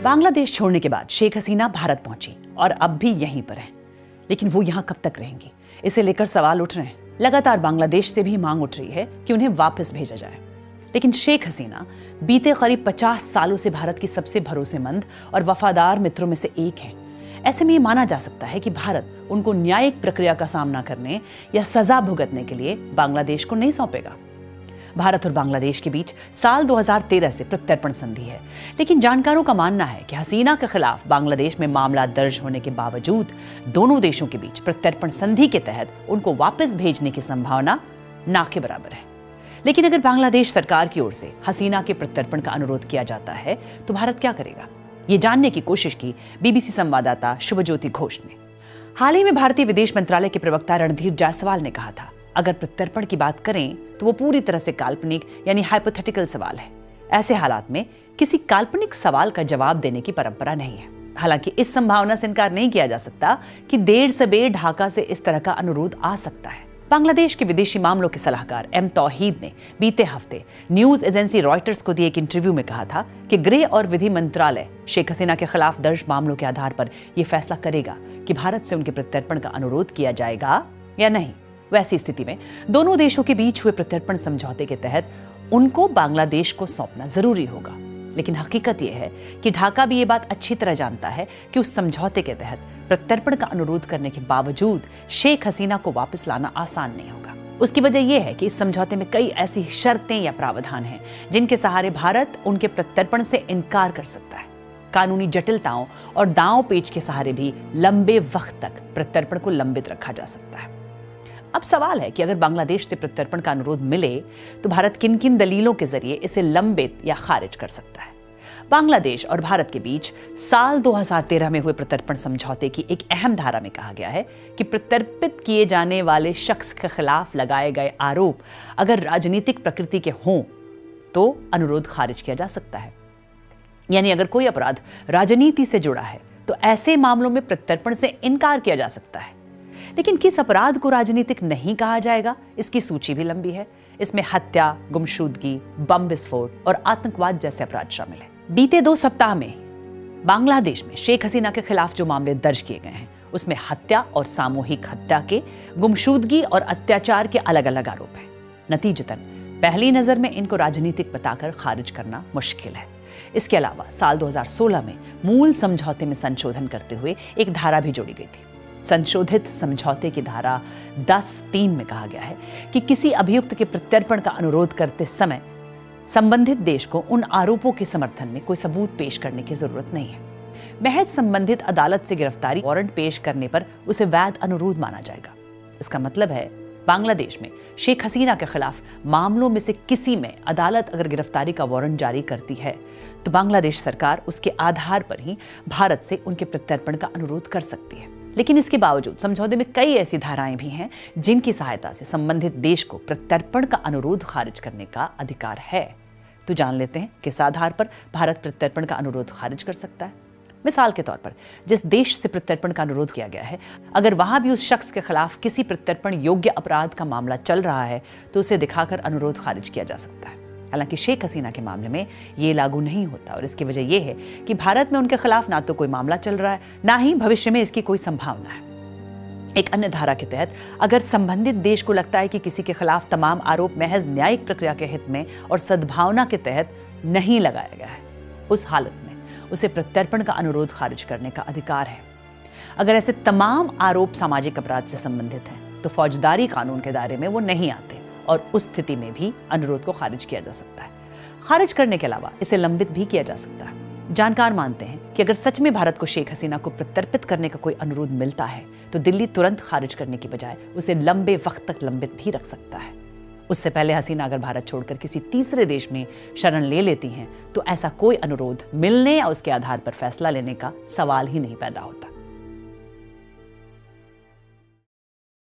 बांग्लादेश छोड़ने के बाद शेख हसीना भारत पहुंची और अब भी यहीं पर है, लेकिन वो यहां कब तक रहेंगी, इसे लेकर सवाल उठ रहे हैं। लगातार बांग्लादेश से भी मांग उठ रही है कि उन्हें वापस भेजा जाए, लेकिन शेख हसीना बीते करीब 50 सालों से भारत की सबसे भरोसेमंद और वफादार मित्रों में से एक है। ऐसे में ये माना जा सकता है कि भारत उनको न्यायिक प्रक्रिया का सामना करने या सजा भुगतने के लिए बांग्लादेश को नहीं सौंपेगा। भारत और बांग्लादेश के बीच साल 2013 से प्रत्यर्पण संधि है, लेकिन जानकारों का मानना है कि हसीना के खिलाफ बांग्लादेश में मामला दर्ज होने के बावजूद दोनों देशों के बीच प्रत्यर्पण संधि के तहत उनको वापस भेजने की संभावना ना के बराबर है। लेकिन अगर बांग्लादेश सरकार की ओर से हसीना के प्रत्यर्पण का अनुरोध किया जाता है तो भारत क्या करेगा, ये जानने की कोशिश की बीबीसी संवाददाता शुभज्योति घोष ने। हाल ही में भारतीय विदेश मंत्रालय के प्रवक्ता रणधीर जायसवाल ने कहा था, अगर प्रत्यर्पण की बात करें तो वो पूरी तरह से काल्पनिक यानी हाइपोथेटिकल सवाल है। ऐसे हालात में किसी काल्पनिक सवाल का जवाब देने की परंपरा नहीं है। हालांकि इस संभावना से इनकार नहीं किया जा सकता कि देर से बेर ढाका से इस तरह का अनुरोध आ सकता है। बांग्लादेश के विदेशी मामलों के सलाहकार एम तौहीद ने बीते हफ्ते न्यूज एजेंसी रॉयटर्स को दिए एक इंटरव्यू में कहा था कि गृह और विधि मंत्रालय शेख हसीना के खिलाफ दर्ज मामलों के आधार पर यह फैसला करेगा कि भारत से उनके प्रत्यर्पण का अनुरोध किया जाएगा या नहीं। वैसी स्थिति में दोनों देशों के बीच हुए प्रत्यर्पण समझौते के तहत उनको बांग्लादेश को सौंपना जरूरी होगा। लेकिन हकीकत यह है कि ढाका भी ये बात अच्छी तरह जानता है कि उस समझौते के तहत प्रत्यर्पण का अनुरोध करने के बावजूद शेख हसीना को वापस लाना आसान नहीं होगा। उसकी वजह यह है कि इस समझौते में कई ऐसी शर्तें या प्रावधान हैं जिनके सहारे भारत उनके प्रत्यर्पण से इनकार कर सकता है। कानूनी जटिलताओं और दांव पेच के सहारे भी लंबे वक्त तक प्रत्यर्पण को लंबित रखा जा सकता है। अब सवाल है कि अगर बांग्लादेश से प्रत्यर्पण का अनुरोध मिले तो भारत किन किन दलीलों के जरिए इसे लंबित या खारिज कर सकता है। बांग्लादेश और भारत के बीच साल 2013 में हुए प्रत्यर्पण समझौते की एक अहम धारा में कहा गया है कि प्रत्यर्पित किए जाने वाले शख्स के खिलाफ लगाए गए आरोप अगर राजनीतिक प्रकृति के हों तो अनुरोध खारिज किया जा सकता है। यानी अगर कोई अपराध राजनीति से जुड़ा है तो ऐसे मामलों में प्रत्यर्पण से इनकार किया जा सकता है। लेकिन किस अपराध को राजनीतिक नहीं कहा जाएगा, इसकी सूची भी लंबी है। इसमें हत्या, गुमशुदगी, बम विस्फोट और आतंकवाद जैसे अपराध शामिल हैं। बीते 2 सप्ताह में बांग्लादेश में शेख हसीना के खिलाफ जो मामले दर्ज किए गए हैं उसमें हत्या और सामूहिक हत्या के, गुमशुदगी और अत्याचार के अलग अलग आरोप हैं। नतीजतन पहली नजर में इनको राजनीतिक बताकर खारिज करना मुश्किल है। इसके अलावा साल 2016 में मूल समझौते में संशोधन करते हुए एक धारा भी जोड़ी गई थी। संशोधित समझौते की धारा 10(3) में कहा गया है कि किसी अभियुक्त के प्रत्यर्पण का अनुरोध करते समय संबंधित देश को उन आरोपों के समर्थन में कोई सबूत पेश करने की जरूरत नहीं है। महज संबंधित अदालत से गिरफ्तारी वारंट पेश करने पर उसे वैध अनुरोध माना जाएगा। इसका मतलब है बांग्लादेश में शेख हसीना के खिलाफ मामलों में से किसी में अदालत अगर गिरफ्तारी का वारंट जारी करती है तो बांग्लादेश सरकार उसके आधार पर ही भारत से उनके प्रत्यर्पण का अनुरोध कर सकती है। लेकिन इसके बावजूद समझौते में कई ऐसी धाराएं भी हैं जिनकी सहायता से संबंधित देश को प्रत्यर्पण का अनुरोध खारिज करने का अधिकार है। तो जान लेते हैं किस आधार पर भारत प्रत्यर्पण का अनुरोध खारिज कर सकता है। मिसाल के तौर पर जिस देश से प्रत्यर्पण का अनुरोध किया गया है, अगर वहां भी उस शख्स के खिलाफ किसी प्रत्यर्पण योग्य अपराध का मामला चल रहा है तो उसे दिखाकर अनुरोध खारिज किया जा सकता है। हालांकि शेख हसीना के मामले में ये लागू नहीं होता और इसकी वजह यह है कि भारत में उनके खिलाफ ना तो कोई मामला चल रहा है, ना ही भविष्य में इसकी कोई संभावना है। एक अन्य धारा के तहत अगर संबंधित देश को लगता है कि किसी के खिलाफ तमाम आरोप महज न्यायिक प्रक्रिया के हित में और सद्भावना के तहत नहीं लगाया गया है, उस हालत में उसे प्रत्यर्पण का अनुरोध खारिज करने का अधिकार है। अगर ऐसे तमाम आरोप सामाजिक अपराध से संबंधित हैं तो फौजदारी कानून के दायरे में वो नहीं आते और उस स्थिति में भी अनुरोध को खारिज किया जा सकता है। खारिज करने के अलावा इसे लंबित भी किया जा सकता है। जानकार मानते हैं कि अगर सच में भारत को शेख हसीना को प्रत्यर्पित करने का कोई अनुरोध मिलता है तो दिल्ली तुरंत खारिज करने की बजाय उसे लंबे वक्त तक लंबित भी रख सकता है। उससे पहले हसीना अगर भारत छोड़कर किसी तीसरे देश में शरण ले लेती हैं तो ऐसा कोई अनुरोध मिलने या उसके आधार पर फैसला लेने का सवाल ही नहीं पैदा होता।